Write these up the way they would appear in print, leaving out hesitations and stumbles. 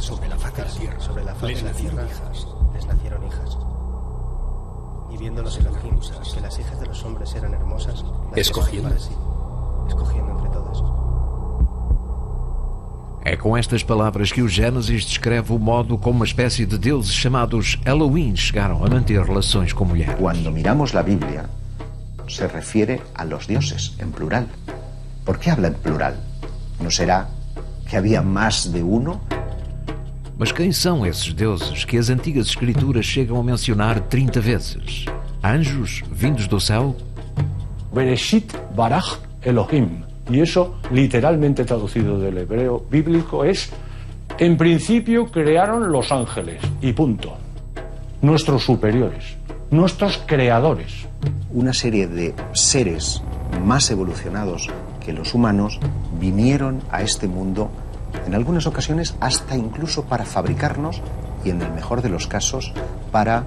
sobre la faz de la tierra. Sobre la faz Les de la nacieron tierra hijas. les nacieron hijas. Y viendo los Elohim que las hijas de los hombres eran hermosas, las Escogiendo. para sí, escogiendo entre todas. É com estas palavras que o Gênesis descreve o modo como uma espécie de deuses chamados Elohim chegaram a manter relações com mulheres. Cuando miramos la Biblia, se refiere a los dioses en plural. ¿Por qué habla en plural? ¿No será que había más de uno? Mas quem são esses deuses que as antigas escrituras chegam a mencionar 30 vezes? Anjos vindos do céu? Bereshit baraj Elohim. Y eso, literalmente traducido del hebreo bíblico, es: en principio crearon los ángeles, y punto. Nuestros superiores, nuestros creadores. Una serie de seres más evolucionados que los humanos vinieron a este mundo, en algunas ocasiones hasta incluso para fabricarnos y, en el mejor de los casos, para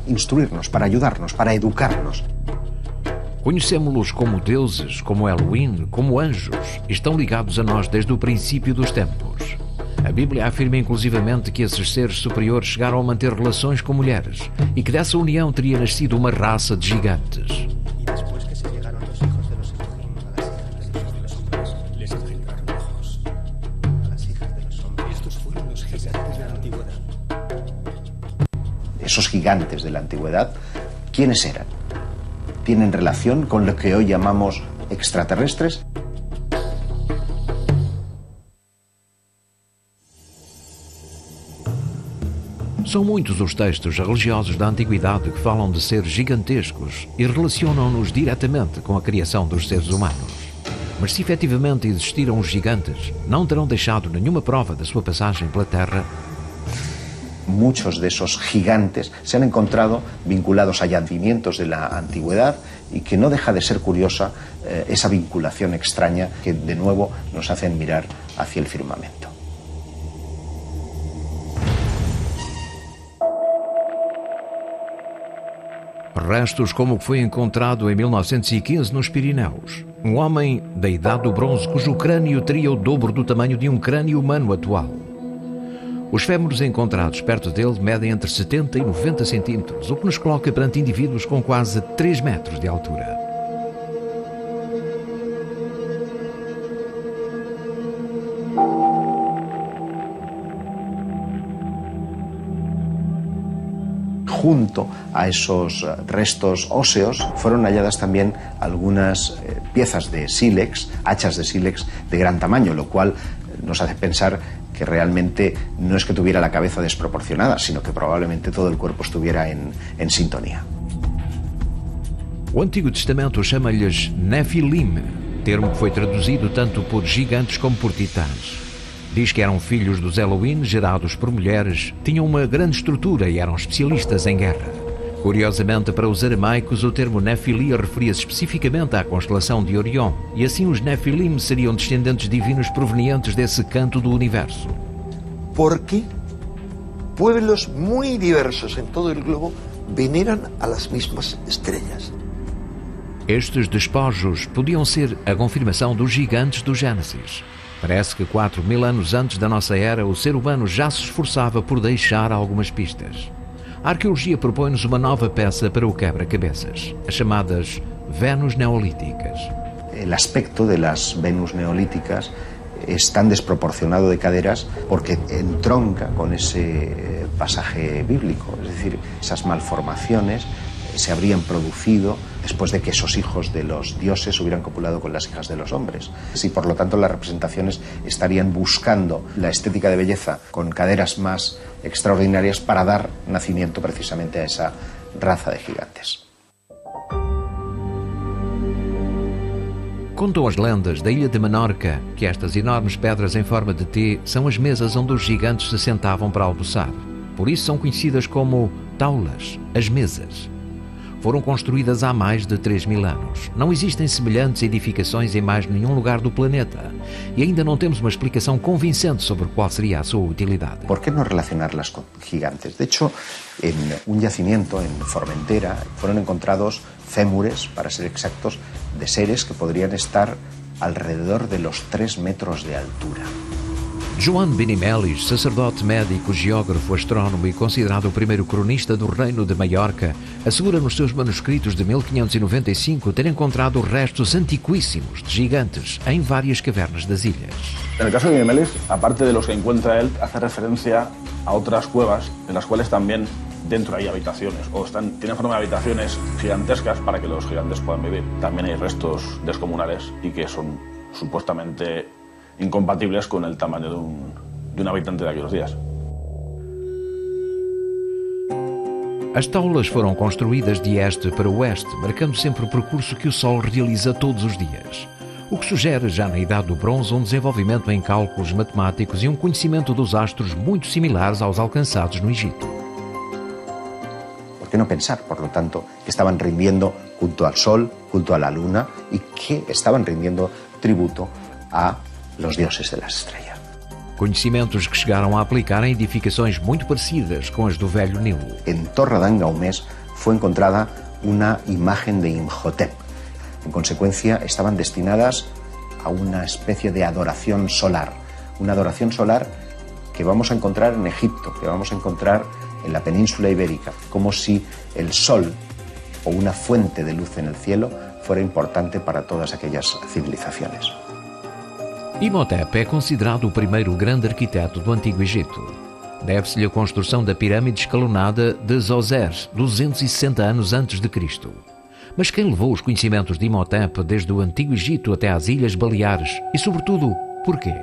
instruirnos, para ayudarnos, para educarnos. Conhecemos-los como deuses, como Elohim, como anjos, e estão ligados a nós desde o princípio dos tempos. A Bíblia afirma inclusivamente que esses seres superiores chegaram a manter relações com mulheres e que dessa união teria nascido uma raça de gigantes. Y después que se llegaron los hijos de los Elohim a las hijas de los hombres, Les engendraron hijos. a las hijas de los hombres. Estos fueron los gigantes de la antigüedad. Esos gigantes de la antigüedad, ¿quiénes eran? ¿Tienen relación con lo que hoy llamamos extraterrestres? São muitos os textos religiosos da antiguidade que falam de seres gigantescos e relacionam-nos diretamente com a criação dos seres humanos. Mas se efetivamente existiram os gigantes, não terão deixado nenhuma prova da sua passagem pela Terra. Muchos de esos gigantes se han encontrado vinculados a yacimientos de la antigüedad y que no deja de ser curiosa esa vinculación extraña que de nuevo nos hacen mirar hacia el firmamento. Restos como o que foi encontrado em 1915 nos Pirineus. Um homem da Idade do Bronze cujo crânio teria o dobro do tamanho de um crânio humano atual. Os fémures encontrados perto dele medem entre 70 e 90 centímetros, o que nos coloca perante indivíduos com quase 3 metros de altura. Junto a esos restos óseos fueron halladas también algunas piezas de sílex, hachas de sílex de gran tamaño, lo cual nos hace pensar que realmente no es que tuviera la cabeza desproporcionada, sino que probablemente todo el cuerpo estuviera en sintonía. O Antigo Testamento chama-lhes Nefilim, termo que foi traduzido tanto por gigantes como por titãs. Diz que eram filhos dos Elohim, gerados por mulheres, tinham uma grande estrutura e eram especialistas em guerra. Curiosamente, para os aramaicos, o termo Nefilim referia-se especificamente à constelação de Orion, e assim os Nefilim seriam descendentes divinos provenientes desse canto do universo. Porque pueblos muy diversos en todo el globo veneran a las mismas estrellas. Estes despojos podiam ser a confirmação dos gigantes do Gênesis. Parece que 4.000 anos antes da nossa era, o ser humano já se esforçava por deixar algumas pistas. A arqueologia propõe-nos uma nova peça para o quebra-cabeças, as chamadas Venus neolíticas. El aspecto de las Venus neolíticas es tan desproporcionado de caderas porque entronca con ese pasaje bíblico, es decir, esas malformaciones se habrían producido después de que esos hijos de los dioses hubieran copulado con las hijas de los hombres. Y por lo tanto las representaciones estarían buscando la estética de belleza con caderas más extraordinarias para dar nacimiento precisamente a esa raza de gigantes. Contam as lendas da ilha de Menorca que estas enormes pedras em forma de T são as mesas onde os gigantes se sentavam para almoçar. Por isso são conhecidas como taulas, as mesas. Foram construídas há mais de 3.000 anos. Não existem semelhantes edificações em mais nenhum lugar do planeta. E ainda não temos uma explicação convincente sobre qual seria a sua utilidade. ¿Por qué no relacionarlas con gigantes? De hecho, en un yacimiento en Formentera fueron encontrados fémures, para ser exactos, de seres que podrían estar alrededor de los 3 metros de altura. João Benimelis, sacerdote, médico, geógrafo, astrónomo e considerado o primeiro cronista do Reino de Maiorca, assegura nos seus manuscritos de 1595 ter encontrado restos antiquísimos de gigantes em várias cavernas das ilhas. En el caso de Benimelis, aparte de los que encuentra él, hace referencia a otras cuevas en las cuales también dentro hay habitaciones o tienen forma de habitaciones gigantescas para que los gigantes puedan vivir. También hay restos descomunales y que son supuestamente incompatibles con el tamaño de un habitante de aquellos días. As taulas foram construídas de este para oeste, marcando sempre o percurso que o Sol realiza todos os dias, o que sugere, já na Idade do Bronze, um desenvolvimento em cálculos matemáticos e um conhecimento dos astros muito similares aos alcançados no Egito. ¿Por qué no pensar, por lo tanto, que estaban rindiendo culto al Sol, culto a la Luna y que estaban rindiendo tributo a los dioses de las estrellas? Conhecimentos que chegaram a aplicar em edificações muito parecidas com as do Velho Nilo. En Torredonjá fue encontrada una imagen de Imhotep. En consecuencia, estaban destinadas a una especie de adoración solar. Una adoración solar que vamos a encontrar en Egipto, que vamos a encontrar en la península ibérica, como si el sol o una fuente de luz en el cielo fuera importante para todas aquellas civilizaciones. Imhotep é considerado o primeiro grande arquiteto do Antigo Egito. Deve-se-lhe a construção da pirâmide escalonada de Zoser, 260 anos antes de Cristo. Mas quem levou os conhecimentos de Imhotep desde o Antigo Egito até às Ilhas Baleares? E, sobretudo, porquê?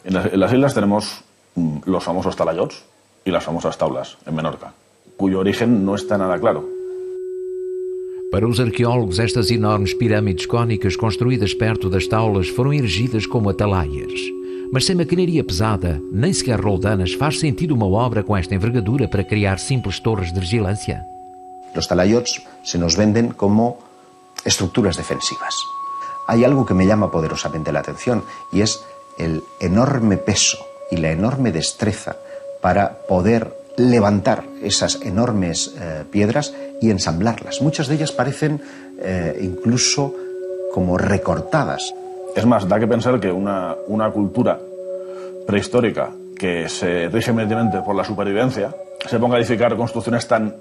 En las islas tenemos los famosos talayots y las famosas taulas en Menorca, cuyo origen no está nada claro. Para os arqueólogos, estas enormes pirâmides cónicas construídas perto das taulas foram erigidas como atalaias. Mas sem maquinaria pesada, nem sequer roldanas, faz sentido uma obra com esta envergadura para criar simples torres de vigilância? Los talayots se nos venden como estructuras defensivas. Hay algo que me llama poderosamente la atención y es el enorme peso y la enorme destreza para poder levantar esas enormes piedras y ensamblarlas. Muchas de ellas parecen incluso como recortadas. Es más, da que pensar que una cultura prehistórica que se rige eminentemente por la supervivencia se ponga a edificar construcciones tan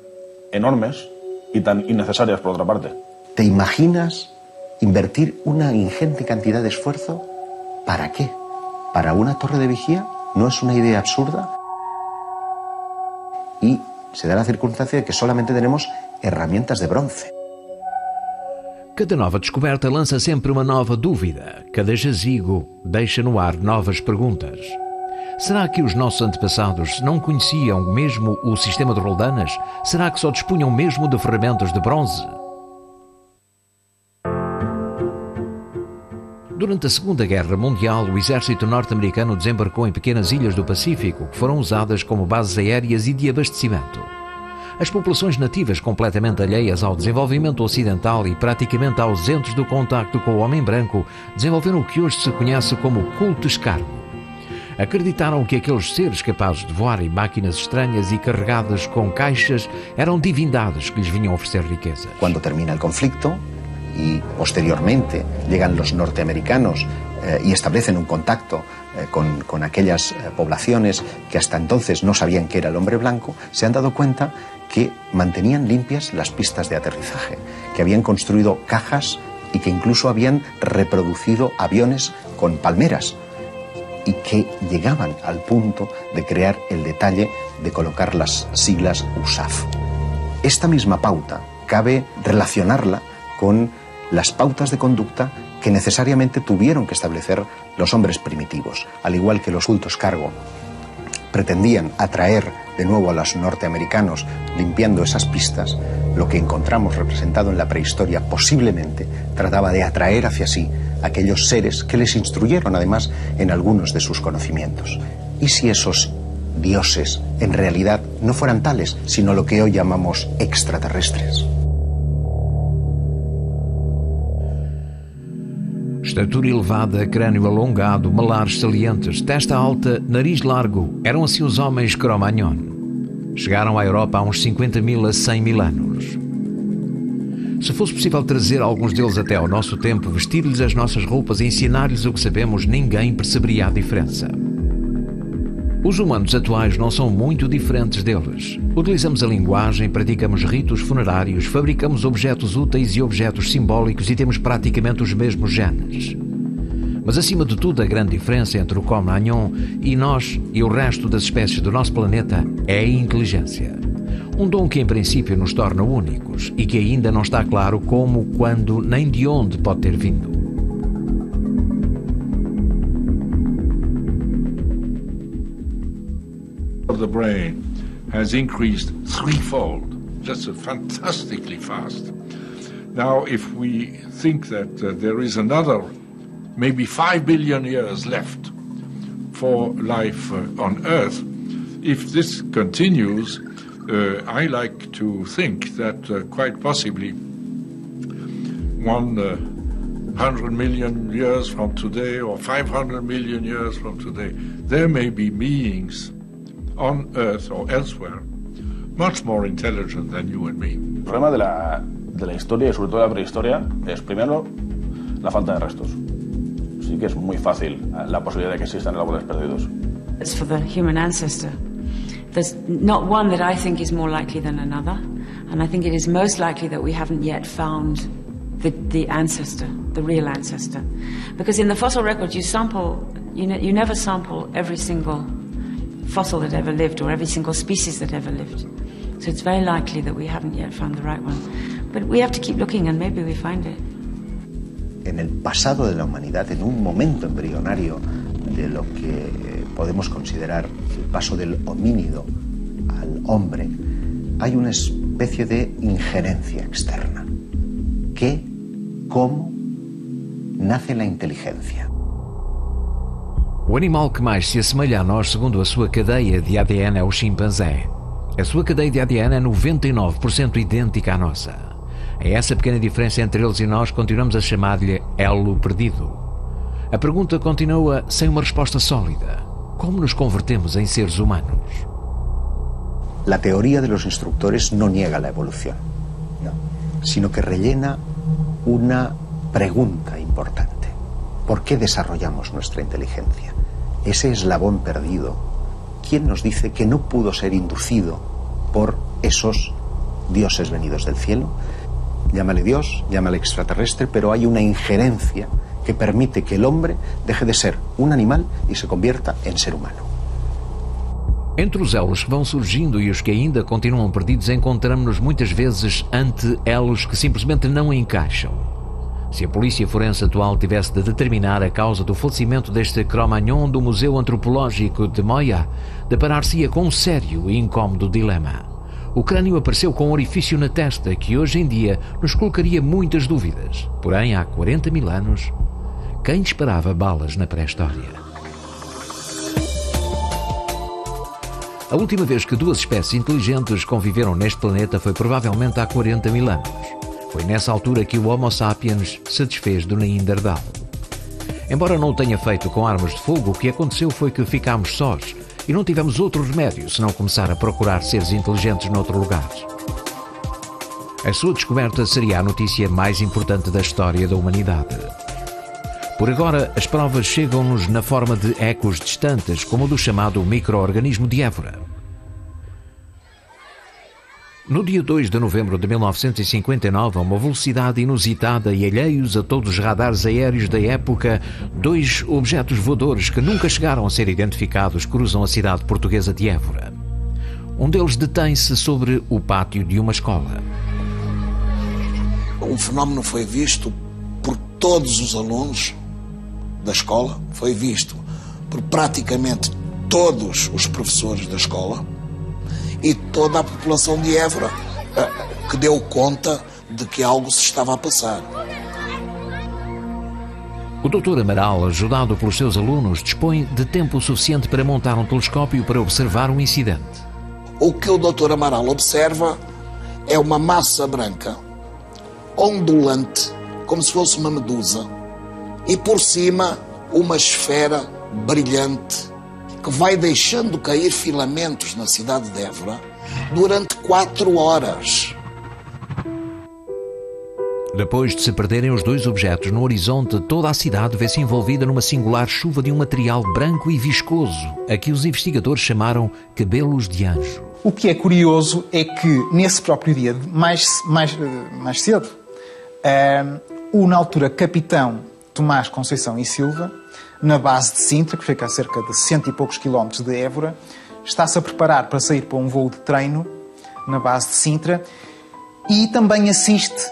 enormes y tan innecesarias por otra parte. ¿Te imaginas invertir una ingente cantidad de esfuerzo? ¿Para qué? ¿Para una torre de vigía? ¿No es una idea absurda? Y se da la circunstancia de que solamente tenemos herramientas de bronce. Cada nova descoberta lança sempre uma nova dúvida. Cada jazigo deixa no ar novas perguntas. Será que os nossos antepassados não conheciam mesmo o sistema de roldanas? Será que só dispunham mesmo de ferramentas de bronze? Durante a Segunda Guerra Mundial, o exército norte-americano desembarcou em pequenas ilhas do Pacífico que foram usadas como bases aéreas e de abastecimento. As populações nativas, completamente alheias ao desenvolvimento ocidental e praticamente ausentes do contacto com o homem branco, desenvolveram o que hoje se conhece como culto escargo. Acreditaram que aqueles seres capazes de voar em máquinas estranhas e carregadas com caixas eram divindades que lhes vinham oferecer riquezas. Cuando termina el conflicto y posteriormente llegan los norteamericanos y establecen un contacto con aquellas poblaciones que hasta entonces no sabían qué era el hombre blanco, se han dado cuenta que mantenían limpias las pistas de aterrizaje, que habían construido cajas y que incluso habían reproducido aviones con palmeras y que llegaban al punto de crear el detalle de colocar las siglas USAF. Esta misma pauta cabe relacionarla con las pautas de conducta que necesariamente tuvieron que establecer los hombres primitivos, al igual que los cultos cargo pretendían atraer de nuevo a los norteamericanos limpiando esas pistas. Lo que encontramos representado en la prehistoria posiblemente trataba de atraer hacia sí aquellos seres que les instruyeron además en algunos de sus conocimientos. ¿Y si esos dioses en realidad no fueran tales, sino lo que hoy llamamos extraterrestres? Estatura elevada, crânio alongado, malares salientes, testa alta, nariz largo, eram assim os homens Cro-Magnon. Chegaram à Europa há uns 50.000 a 100.000 anos. Se fosse possível trazer alguns deles até ao nosso tempo, vestir-lhes as nossas roupas e ensinar-lhes o que sabemos, ninguém perceberia a diferença. Os humanos atuais não são muito diferentes deles. Utilizamos a linguagem, praticamos ritos funerários, fabricamos objetos úteis e objetos simbólicos e temos praticamente os mesmos genes. Mas acima de tudo, a grande diferença entre o Cro-Magnon e nós e o resto das espécies do nosso planeta é a inteligência. Um dom que em princípio nos torna únicos e que ainda não está claro como, quando, nem de onde pode ter vindo. The brain has increased threefold, just fantastically fast. Now, if we think that there is another maybe 5 billion years left for life on Earth, if this continues, I like to think that quite possibly 100 million years from today or 500 million years from today, there may be beings on Earth or elsewhere much more intelligent than you and me. El problema de la historia y sobre todo de la prehistoria es, primero, la falta de restos. Sí que es muy fácil la posibilidad de que existan árboles perdidos. It's for the human ancestor. There's not one that I think is more likely than another, and I think it is most likely that we haven't yet found the ancestor, the real ancestor. Because in the fossil record you never sample every single fossil that ever lived or every single species that ever lived. So it's very likely that we haven't yet found the right one. But we have to keep looking and maybe we find it. En el pasado de la humanidad, en un momento embrionario de lo que podemos considerar el paso del homínido al hombre, hay una especie de injerencia externa. ¿Qué? ¿Cómo nace la inteligencia? O animal que mais se assemelha a nós, segundo a sua cadeia de ADN, é o chimpanzé. A sua cadeia de ADN é 99% idêntica à nossa. A essa pequena diferença entre eles e nós continuamos a chamar-lhe elo perdido. A pergunta continua sem uma resposta sólida. Como nos convertemos em seres humanos? La teoría de los instructores no niega la evolución, no, sino que rellena una pregunta importante. ¿Por qué desarrollamos nuestra inteligencia? Ese eslabón perdido, ¿quién nos dice que no pudo ser inducido por esos dioses venidos del cielo? Llámale Dios, llámale extraterrestre, pero hay una injerencia que permite que el hombre deje de ser un animal y se convierta en ser humano. Entre os elos que vão surgindo e os que ainda continuam perdidos, encontramos-nos muitas vezes ante elos que simplesmente não encaixam. Se a polícia forense atual tivesse de determinar a causa do falecimento deste Cro-Magnon do Museu Antropológico de Moya, deparar-se-ia com um sério e incómodo dilema. O crânio apareceu com um orifício na testa que hoje em dia nos colocaria muitas dúvidas. Porém, há 40 mil anos, quem disparava balas na pré-história? A última vez que duas espécies inteligentes conviveram neste planeta foi provavelmente há 40 mil anos. Foi nessa altura que o Homo sapiens se desfez do Neandertal. Embora não o tenha feito com armas de fogo, o que aconteceu foi que ficámos sós e não tivemos outro remédio senão começar a procurar seres inteligentes noutro lugar. A sua descoberta seria a notícia mais importante da história da humanidade. Por agora, as provas chegam-nos na forma de ecos distantes, como o do chamado micro-organismo de Évora. No dia 2 de novembro de 1959, a uma velocidade inusitada e alheios a todos os radares aéreos da época, dois objetos voadores que nunca chegaram a ser identificados cruzam a cidade portuguesa de Évora. Um deles detém-se sobre o pátio de uma escola. O fenómeno foi visto por todos os alunos da escola, foi visto por praticamente todos os professores da escola e toda a população de Évora que deu conta de que algo se estava a passar. O Dr. Amaral, ajudado pelos seus alunos, dispõe de tempo suficiente para montar um telescópio para observar o incidente. O que o Dr. Amaral observa é uma massa branca, ondulante, como se fosse uma medusa, e por cima uma esfera brilhante que vai deixando cair filamentos na cidade de Évora durante 4 horas. Depois de se perderem os dois objetos no horizonte, toda a cidade vê-se envolvida numa singular chuva de um material branco e viscoso, a que os investigadores chamaram cabelos de anjo. O que é curioso é que, nesse próprio dia, mais cedo, o, na altura, capitão Tomás Conceição e Silva, na base de Sintra, que fica a cerca de 100 e poucos quilómetros de Évora, está-se a preparar para sair para um voo de treino na base de Sintra e também assiste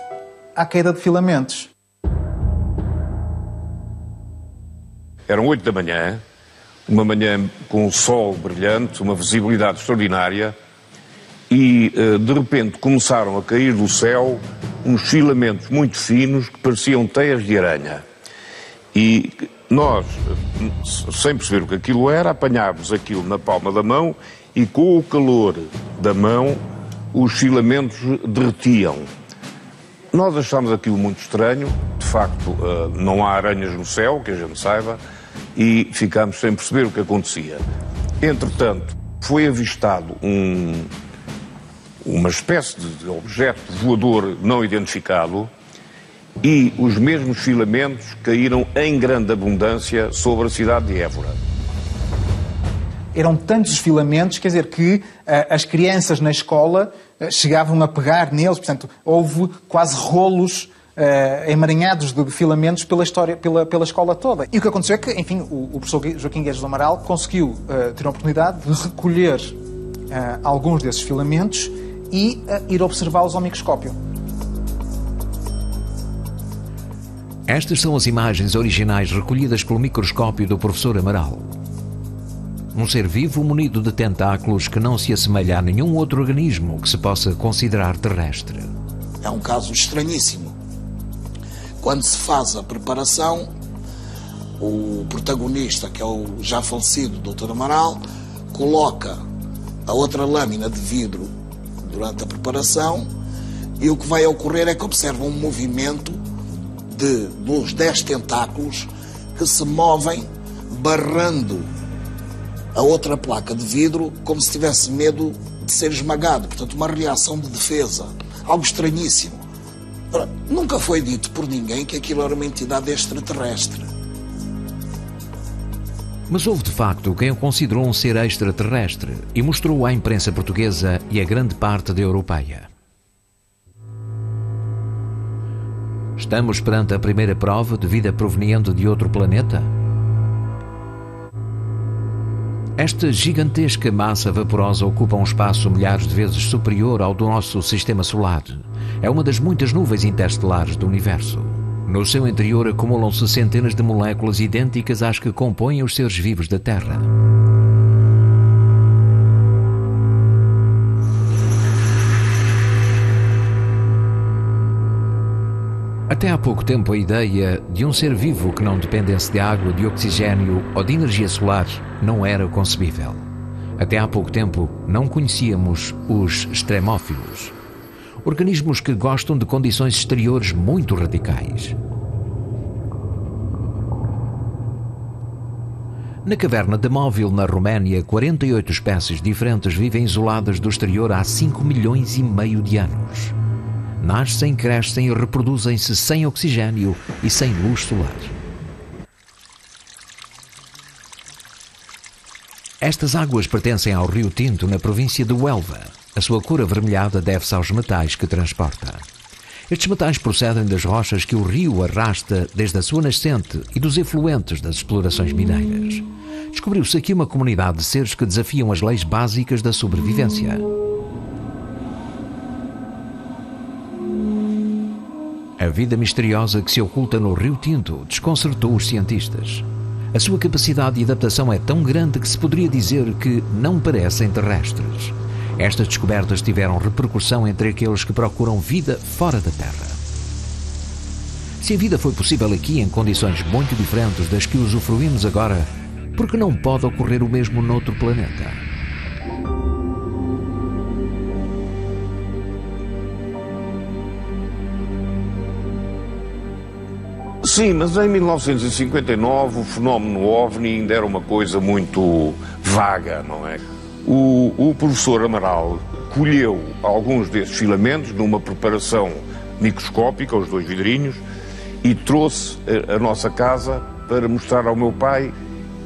à queda de filamentos. Eram 8 da manhã, uma manhã com o sol brilhante, uma visibilidade extraordinária, e de repente começaram a cair do céu uns filamentos muito finos que pareciam teias de aranha. E nós, sem perceber o que aquilo era, apanhámos aquilo na palma da mão e com o calor da mão os filamentos derretiam. Nós achámos aquilo muito estranho, de facto não há aranhas no céu, que a gente saiba, e ficámos sem perceber o que acontecia. Entretanto, foi avistado uma espécie de objeto voador não identificado e os mesmos filamentos caíram em grande abundância sobre a cidade de Évora. Eram tantos os filamentos, quer dizer, que as crianças na escola chegavam a pegar neles, portanto, houve quase rolos emaranhados de filamentos pela escola toda. E o que aconteceu é que, enfim, o professor Joaquim Guedes do Amaral conseguiu ter a oportunidade de recolher alguns desses filamentos e ir observá-los ao microscópio. Estas são as imagens originais recolhidas pelo microscópio do professor Amaral. Um ser vivo munido de tentáculos que não se assemelha a nenhum outro organismo que se possa considerar terrestre. É um caso estranhíssimo. Quando se faz a preparação, o protagonista, que é o já falecido Dr. Amaral, coloca a outra lâmina de vidro durante a preparação e o que vai ocorrer é que observa um movimento dos 10 tentáculos que se movem barrando a outra placa de vidro como se tivesse medo de ser esmagado. Portanto, uma reação de defesa. Algo estranhíssimo. Ora, nunca foi dito por ninguém que aquilo era uma entidade extraterrestre. Mas houve de facto quem o considerou um ser extraterrestre e mostrou à imprensa portuguesa e a grande parte da europeia. Estamos perante a primeira prova de vida proveniente de outro planeta? Esta gigantesca massa vaporosa ocupa um espaço milhares de vezes superior ao do nosso sistema solar. É uma das muitas nuvens interestelares do universo. No seu interior acumulam-se centenas de moléculas idênticas às que compõem os seres vivos da Terra. Até há pouco tempo a ideia de um ser vivo que não dependesse de água, de oxigênio ou de energia solar não era concebível. Até há pouco tempo não conhecíamos os extremófilos, organismos que gostam de condições exteriores muito radicais. Na caverna de Móvil, na Roménia, 48 espécies diferentes vivem isoladas do exterior há 5,5 milhões de anos. Nascem, crescem e reproduzem-se sem oxigênio e sem luz solar. Estas águas pertencem ao Rio Tinto, na província de Huelva. A sua cor avermelhada deve-se aos metais que transporta. Estes metais procedem das rochas que o rio arrasta desde a sua nascente e dos efluentes das explorações mineiras. Descobriu-se aqui uma comunidade de seres que desafiam as leis básicas da sobrevivência. A vida misteriosa que se oculta no Rio Tinto desconcertou os cientistas. A sua capacidade de adaptação é tão grande que se poderia dizer que não parecem terrestres. Estas descobertas tiveram repercussão entre aqueles que procuram vida fora da Terra. Se a vida foi possível aqui em condições muito diferentes das que usufruímos agora, por que não pode ocorrer o mesmo noutro planeta? Sim, mas em 1959 o fenómeno OVNI ainda era uma coisa muito vaga, não é? O professor Amaral colheu alguns desses filamentos numa preparação microscópica, os 2 vidrinhos, e trouxe a nossa casa para mostrar ao meu pai,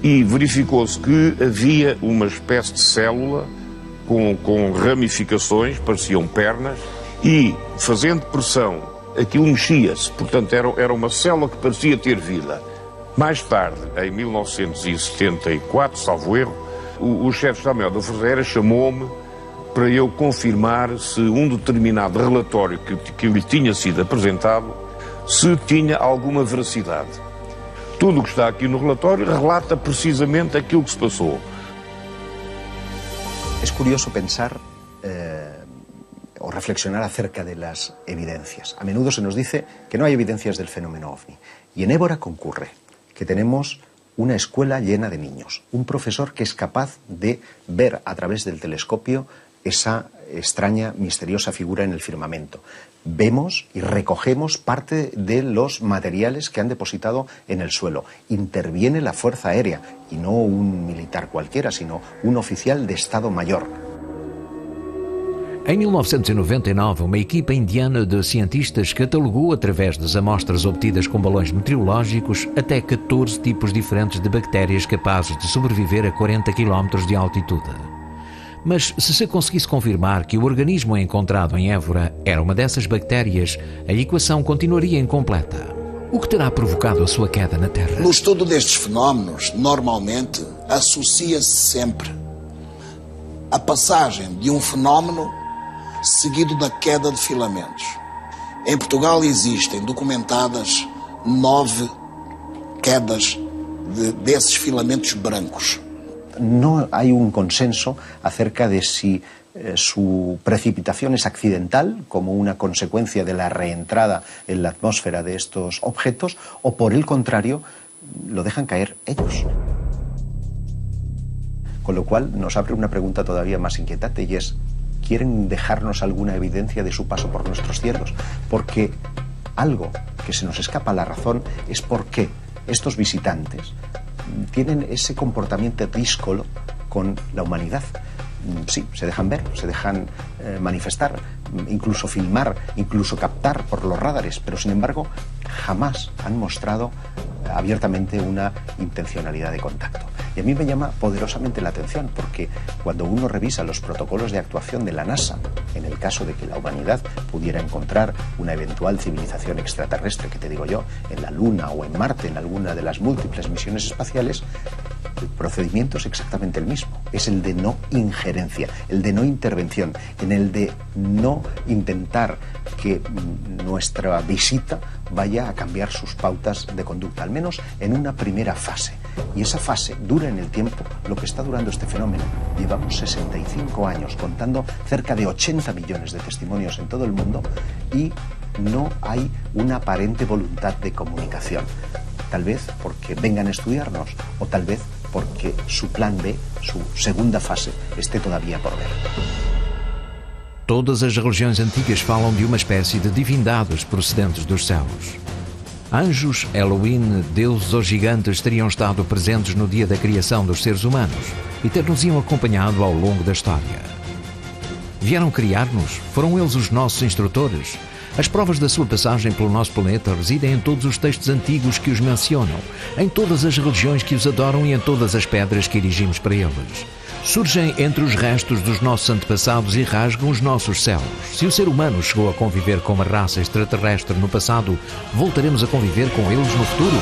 e verificou-se que havia uma espécie de célula com ramificações, pareciam pernas, e fazendo pressão, aquilo mexia-se. Portanto, era uma célula que parecia ter vida. Mais tarde, em 1974, salvo erro, o chefe de Estado-Maior da Força Aérea chamou-me para eu confirmar se um determinado relatório que lhe tinha sido apresentado, se tinha alguma veracidade. Tudo o que está aqui no relatório relata precisamente aquilo que se passou. Es curioso pensar o reflexionar acerca de las evidencias. A menudo se nos dice que no hay evidencias del fenómeno OVNI. Y en Évora concurre que tenemos una escuela llena de niños, un profesor que es capaz de ver a través del telescopio esa extraña, misteriosa figura en el firmamento. Vemos y recogemos parte de los materiales que han depositado en el suelo. Interviene la Fuerza Aérea, y no un militar cualquiera, sino un oficial de Estado Mayor. Em 1999, uma equipa indiana de cientistas catalogou, através das amostras obtidas com balões meteorológicos, até 14 tipos diferentes de bactérias capazes de sobreviver a 40 km de altitude. Mas se conseguisse confirmar que o organismo encontrado em Évora era uma dessas bactérias, a equação continuaria incompleta. O que terá provocado a sua queda na Terra? No estudo destes fenómenos, normalmente associa-se sempre a passagem de um fenómeno seguido da queda de filamentos. Em Portugal existem documentadas 9 quedas desses filamentos brancos. No hay un consenso acerca de si su precipitación es accidental, como una consecuencia de la reentrada en la atmósfera de estos objetos, o por el contrario, lo dejan caer ellos. Con lo cual nos abre una pregunta todavía más inquietante, y es: ¿quieren dejarnos alguna evidencia de su paso por nuestros cielos? Porque algo que se nos escapa a la razón es por qué estos visitantes tienen ese comportamiento díscolo con la humanidad. Sí, se dejan ver, se dejan manifestar, incluso filmar, incluso captar por los radares, pero sin embargo jamás han mostrado abiertamente una intencionalidad de contacto. Y a mí me llama poderosamente la atención, porque cuando uno revisa los protocolos de actuación de la NASA, en el caso de que la humanidad pudiera encontrar una eventual civilización extraterrestre, que te digo yo, en la Luna o en Marte, en alguna de las múltiples misiones espaciales, el procedimiento es exactamente el mismo. Es el de no injerencia, el de no intervención, en el de no intentar que nuestra visita vaya a cambiar sus pautas de conducta, al menos en una primera fase. Y esa fase dura en el tiempo lo que está durando este fenómeno. Llevamos 65 años contando cerca de 80 millones de testimonios en todo el mundo y no hay una aparente voluntad de comunicación. Tal vez porque vengan a estudiarnos, o tal vez porque su plan B, su segunda fase, esté todavía por ver. Todas as religiões antigas falam de uma espécie de divindades procedentes dos céus. Anjos, Elohim, deuses ou gigantes teriam estado presentes no dia da criação dos seres humanos e ter-nos-iam acompanhado ao longo da história. Vieram criar-nos? Foram eles os nossos instrutores? As provas da sua passagem pelo nosso planeta residem em todos os textos antigos que os mencionam, em todas as religiões que os adoram e em todas as pedras que erigimos para eles. Surgem entre os restos dos nossos antepassados e rasgam os nossos céus. Se o ser humano chegou a conviver com uma raça extraterrestre no passado, voltaremos a conviver com eles no futuro?